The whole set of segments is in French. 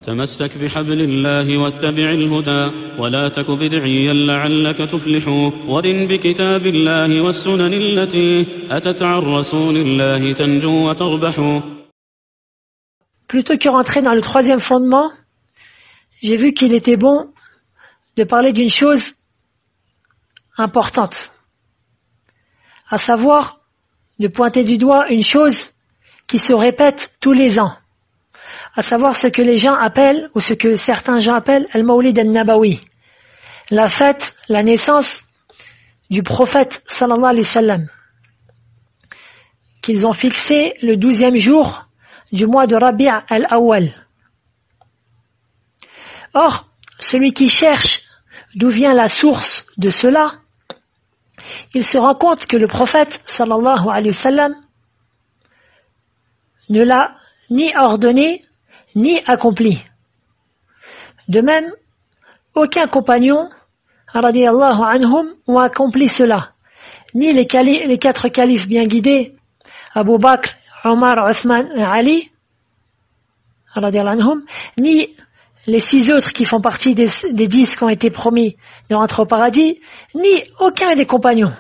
تمسك بحبل الله واتبع الهدى ولا تك بدعيا لعلك تفلح ورن بكتاب الله والسنن التي أتت عن رسول الله تنجو وتربح. Plutôt que rentrer dans le troisième fondement, j'ai vu qu'il était bon de parler d'une chose importante, à savoir de pointer du doigt une chose qui se répète tous les ans, à savoir ce que les gens appellent, ou ce que certains gens appellent, Al-Mawlid al-Nabawi, la fête, la naissance du prophète sallallahu alayhi wa sallam, qu'ils ont fixé le 12e jour du mois de Rabi' al-Awwal. Or, celui qui cherche d'où vient la source de cela, il se rend compte que le prophète sallallahu alayhi wa sallam ne l'a ni ordonné ni accompli. De même, aucun compagnon radiyallahu anhum ont accompli cela, ni les 4 califes bien guidés, Abu Bakr, Omar, Othman et Ali, radiyallahu anhum, ni les 6 autres qui font partie des 10 qui ont été promis de rentrer au paradis, ni aucun des compagnons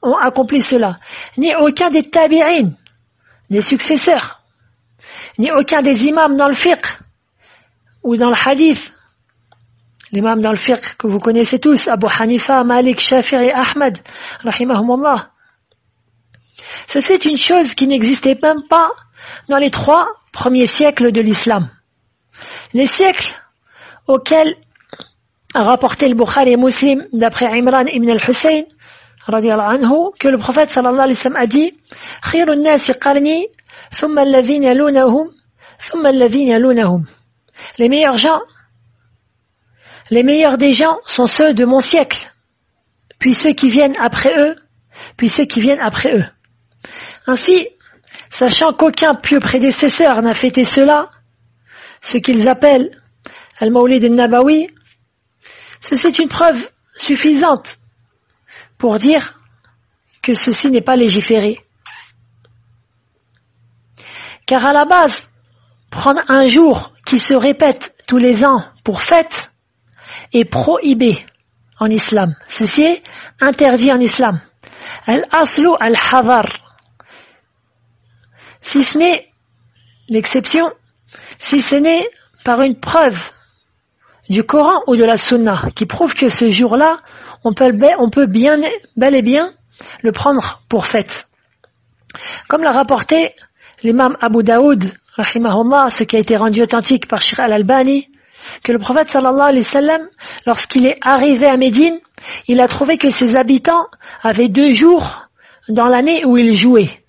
ont accompli cela, ni aucun des tabi'in, des successeurs, ni aucun des imams dans le fiqh ou dans le hadith. L'imam dans le fiqh que vous connaissez tous, Abu Hanifa, Malik, Shafi'i, Ahmad, rahimahumullah. Ceci est une chose qui n'existait même pas dans les 3 premiers siècles de l'islam. Les siècles auxquels a rapporté le Bukhari et Muslim d'après Imran ibn al-Hussein radiyallahu anhu, que le prophète sallallahu alayhi wa sallam a dit Khayrun nasi qarni thumma alladhina yalunahum thumma alladhina yalunahum. Les meilleurs des gens sont ceux de mon siècle, puis ceux qui viennent après eux, puis ceux qui viennent après eux. Ainsi, sachant qu'aucun pieux prédécesseur n'a fêté cela, ce qu'ils appellent Al-Mawlid al-Nabawi, ceci est une preuve suffisante pour dire que ceci n'est pas légiféré. Car à la base, prendre un jour qui se répète tous les ans pour fête est prohibé en islam. Ceci est interdit en islam. Al-Aslu al-Hadar. Si ce n'est l'exception, si ce n'est par une preuve du Coran ou de la Sunna qui prouve que ce jour-là, on peut bel et bien le prendre pour fête. Comme l'a rapporté l'imam Abu Daoud, rahimahullah, ce qui a été rendu authentique par Sheikh al-Albani, que le prophète sallallahu alayhi wa sallam, lorsqu'il est arrivé à Médine, il a trouvé que ses habitants avaient 2 jours dans l'année où ils jouaient.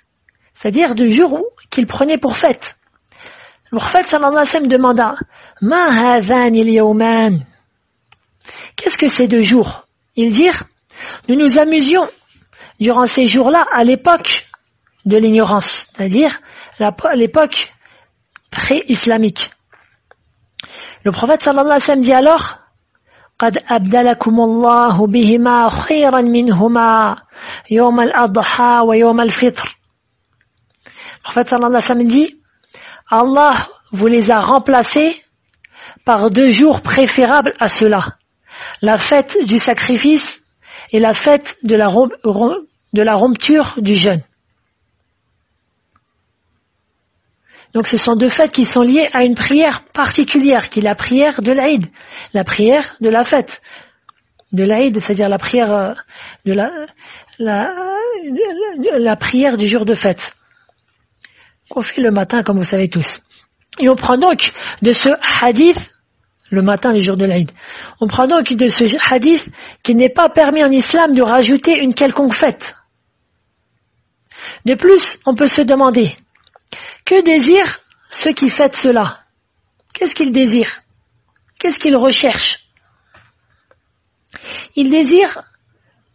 C'est-à-dire 2 jours qu'ils prenaient pour fête. Le prophète sallallahu alayhi wa sallam demanda Ma hadhani al-yawman? Qu'est-ce que ces 2 jours? Ils dirent Nous nous amusions durant ces jours-là à l'époque de l'ignorance, c'est-à-dire l'époque pré-islamique. Le prophète sallallahu alayhi wa sallam dit alors قد أبدلكم الله بهما خيرا منهما يوم الأضحى ويوم الفطر. Le prophète sallallahu alayhi wa sallam dit Allah vous les a remplacés par 2 jours préférables à cela, la fête du sacrifice et la fête de la rupture du jeûne. Donc ce sont 2 fêtes qui sont liées à une prière particulière, qui est la prière de l'Aïd, la prière de la fête de l'Aïd, c'est-à-dire la prière la prière du jour de fête, qu'on fait le matin comme vous savez tous. Et on prend donc de ce hadith, le matin du jour de l'Aïd, on prend donc de ce hadith qu'il n'est pas permis en islam de rajouter une quelconque fête. De plus, on peut se demander, que désirent ceux qui fêtent cela? Qu'est-ce qu'ils désirent? Qu'est-ce qu'ils recherchent? Ils désirent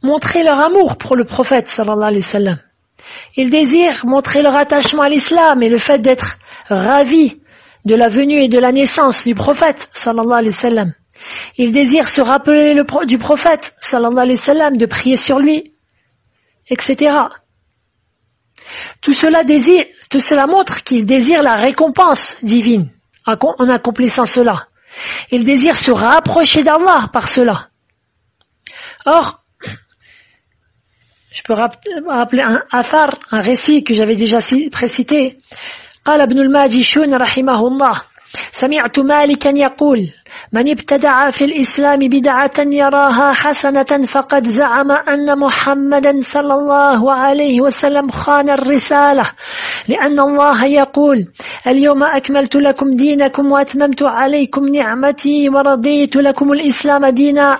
montrer leur amour pour le prophète sallallahu alayhi wa sallam. Ils désirent montrer leur attachement à l'islam et le fait d'être ravis de la venue et de la naissance du prophète sallallahu alayhi wa sallam. Ils désirent se rappeler du prophète sallallahu alayhi wa sallam, de prier sur lui, etc. Tout cela montre qu'ils désirent la récompense divine en accomplissant cela. Il désire se rapprocher d'Allah par cela. Or, je peux rappeler un athar, un récit que j'avais déjà précité. قال ابن الماجشون رحمه الله سمعت مالكا يقول من ابتدع في الإسلام بدعة يراها حسنة فقد زعم أن محمدا صلى الله عليه وسلم خان الرسالة لأن الله يقول اليوم أكملت لكم دينكم وأتممت عليكم نعمتي ورضيت لكم الإسلام دينا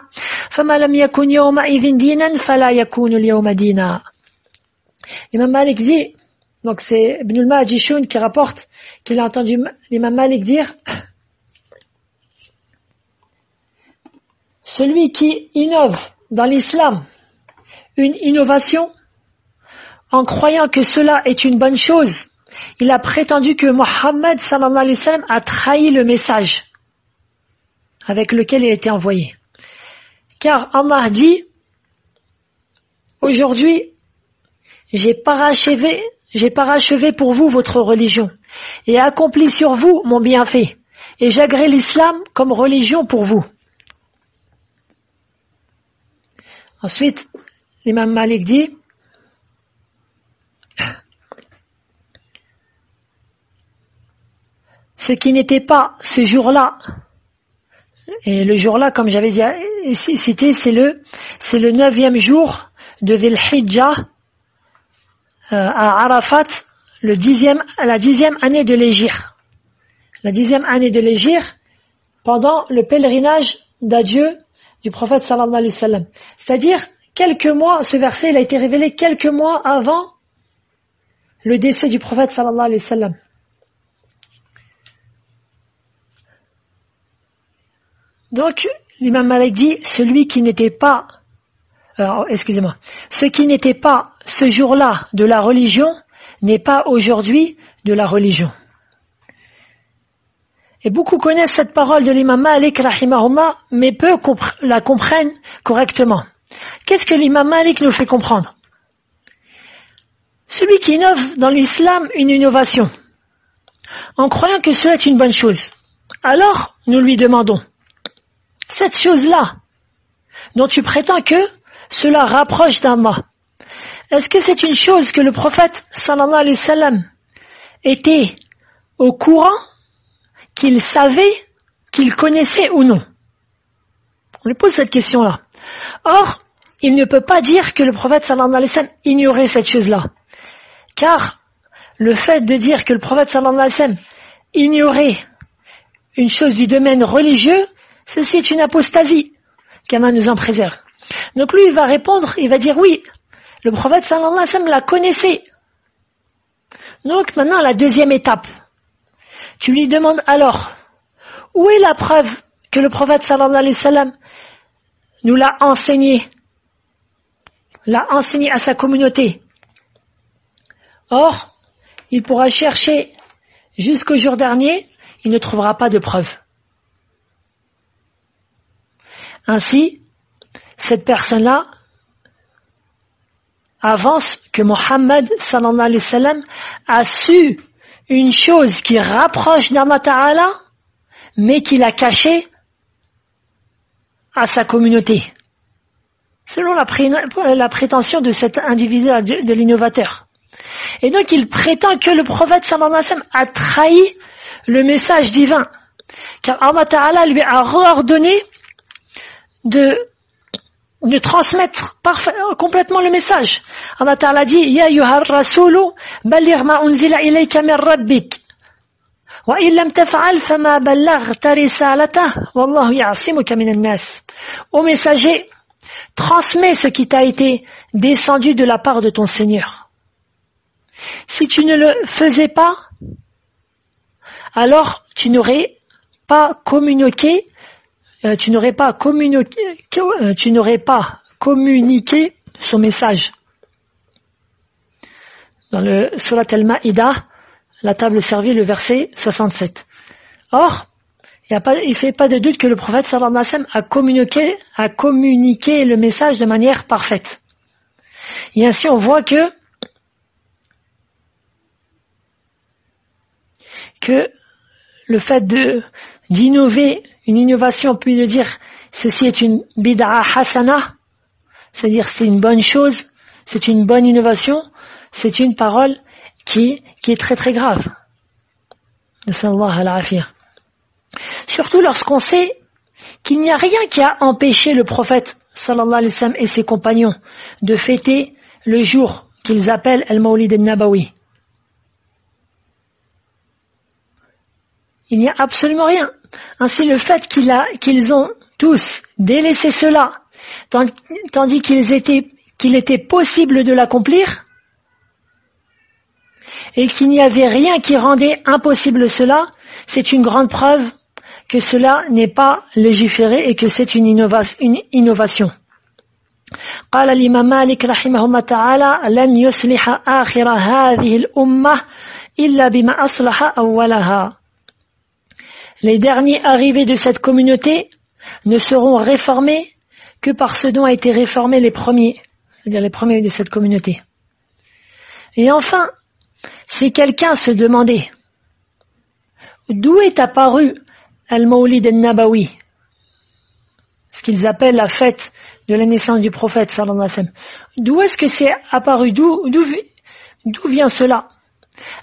فما لم يكن يومئذ دينا فلا يكون اليوم دينا. Imam Malik dit, donc c'est Ibn al-Majishun qui rapporte qu'il a entendu l'imam Malik dire: celui qui innove dans l'islam une innovation en croyant que cela est une bonne chose, il a prétendu que Mohammed sallallahu alayhi wa sallam a trahi le message avec lequel il a été envoyé. Car Allah dit: aujourd'hui, j'ai parachevé pour vous votre religion et accompli sur vous mon bienfait et j'agrée l'islam comme religion pour vous. Ensuite, l'imam Malik dit: ce qui n'était pas ce jour-là, et le jour-là, comme j'avais dit, cité, c'est le 9e jour de Dhul Hijjah à Arafat, la 10e année de l'Hégire. La 10e année de l'Hégire, pendant le pèlerinage d'adieu du prophète sallallahu alayhi wa sallam. C'est-à-dire, quelques mois, ce verset il a été révélé quelques mois avant le décès du prophète sallallahu alayhi wa sallam. Donc, l'imam Malik dit, ce qui n'était pas ce jour-là de la religion n'est pas aujourd'hui de la religion. Et beaucoup connaissent cette parole de l'imam Malik rahimahullah, mais peu la comprennent correctement. Qu'est-ce que l'imam Malik nous fait comprendre? Celui qui innove dans l'islam une innovation, en croyant que cela est une bonne chose, alors nous lui demandons: cette chose-là, dont tu prétends que cela rapproche d'Allah, est-ce que c'est une chose que le prophète sallallahu alayhi wa sallam était au courant, qu'il savait, qu'il connaissait ou non? On lui pose cette question-là. Or, il ne peut pas dire que le prophète sallallahu alayhi wa sallam ignorait cette chose-là. Car le fait de dire que le prophète sallallahu alayhi wa sallam ignorait une chose du domaine religieux, ceci est une apostasie, qu'Allah nous en préserve. Donc lui, il va répondre, il va dire oui, le prophète sallallahu alayhi wa sallam la connaissait. Donc maintenant, la deuxième étape. Tu lui demandes alors, où est la preuve que le prophète sallallahu alayhi wa sallam nous l'a enseigné à sa communauté? Or, il pourra chercher jusqu'au jour dernier, il ne trouvera pas de preuve. Ainsi, cette personne-là avance que Mohammed sallallahu alayhi wa sallam a su une chose qui rapproche d'Allah Ta'ala, mais qu'il a caché à sa communauté. Selon la prétention de cet individu, de l'innovateur. Et donc il prétend que le prophète sallallahu alayhi wa sallam a trahi le message divin. Car Allah Ta'ala lui a ordonné de transmettre complètement le message. Allah Ta'ala dit: Ya ayyuhar rasulu balligh ma unzila ilayka min rabbik wa in lam taf'al fama ballaghta risalatahu wallahu ya'simuka minan nas. Ô messager, transmets ce qui t'a été descendu de la part de ton Seigneur. Si tu ne le faisais pas, alors tu n'aurais pas communiqué son message. Dans le Surat Al-Ma'idah, la table servie, le verset 67. Or, il fait pas de doute que le prophète sallallahu alayhi wa sallam a communiqué le message de manière parfaite. Et ainsi on voit que le fait d'innover, une innovation, on peut le dire, ceci est une bid'a hasana, c'est-à-dire c'est une bonne chose, c'est une bonne innovation, c'est une parole qui est très très grave. Surtout lorsqu'on sait qu'il n'y a rien qui a empêché le prophète sallallahu alayhi wa sallam et ses compagnons de fêter le jour qu'ils appellent Al-Mawlid al-Nabawi. Il n'y a absolument rien. Ainsi, le fait qu'ils ont tous délaissé cela, tandis qu'il était possible de l'accomplir, et qu'il n'y avait rien qui rendait impossible cela, c'est une grande preuve que cela n'est pas légiféré et que c'est une innovation. قال الإمام مالك رحمه الله تعالى لن يصلح آخر هذه الأمة إلا بما أصلح أولها. Les derniers arrivés de cette communauté ne seront réformés que par ce dont a été réformés les premiers, c'est-à-dire les premiers de cette communauté. Et enfin, si quelqu'un se demandait d'où est apparu Al-Mawlid al-Nabawi, ce qu'ils appellent la fête de la naissance du prophète sallallahu alayhi wa sallam, d'où est-ce que c'est apparu, d'où vient cela?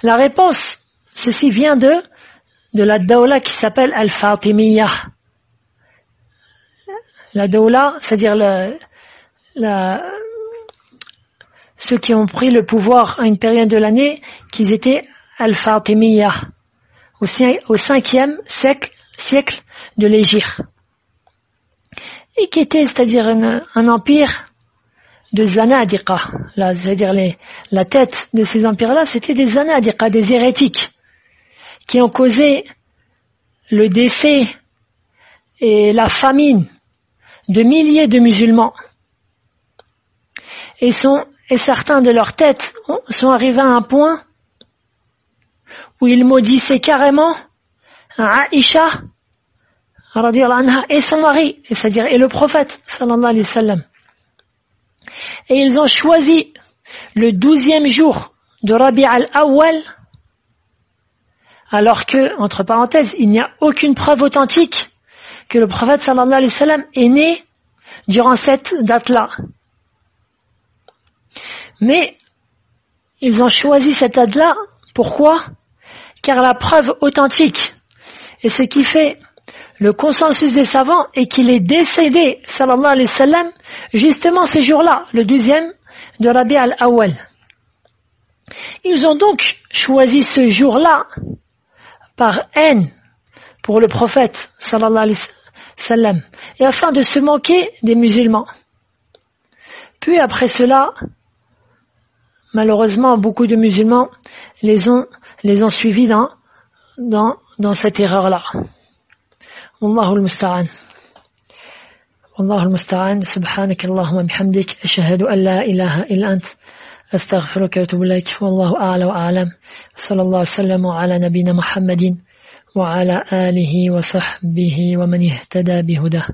La réponse, ceci vient de la dawla qui s'appelle Al-Fatimiyya. La dawla, c'est-à-dire ceux qui ont pris le pouvoir à une période de l'année, qu'ils étaient Al-Fatimiyya, au 5e siècle de l'Hégire. Et qui était, c'est-à-dire un empire de Zanadiqa. Là, c'est-à-dire la tête de ces empires-là, c'était des Zanadiqa, des hérétiques, qui ont causé le décès et la famine de milliers de musulmans. Et certains de leurs têtes sont arrivés à un point où ils maudissaient carrément Aïcha radiyallahu anha et son mari, c'est-à-dire et le prophète sallallahu alayhi wa sallam. Et ils ont choisi le 12e jour de Rabi' al-Awwal, alors que, entre parenthèses, il n'y a aucune preuve authentique que le prophète sallallahu alayhi wa sallam est né durant cette date-là. Mais ils ont choisi cette date-là, pourquoi? Car la preuve authentique, et ce qui fait le consensus des savants, est qu'il est décédé, sallallahu alayhi wa sallam, justement ce jour-là, le 12e de Rabi' al-Awwal. Ils ont donc choisi ce jour-là par haine pour le prophète, sallallahu alayhi wa sallam, et afin de se moquer des musulmans. Puis après cela, malheureusement, beaucoup de musulmans les ont suivis dans cette erreur-là. Wallahu al-musta'an. Wallahu al-musta'an. Subhanaka Allahumma bihamdik. Ashhadu an la ilaha illa ant. Astaghfiruka wa atubu ilaik. Wallahu a'la wa a'lam. Sallallahu alayhi wa sallam ala nabina Muhammadin wa ala alihi wa sahbihi wa man ihtada bihudah.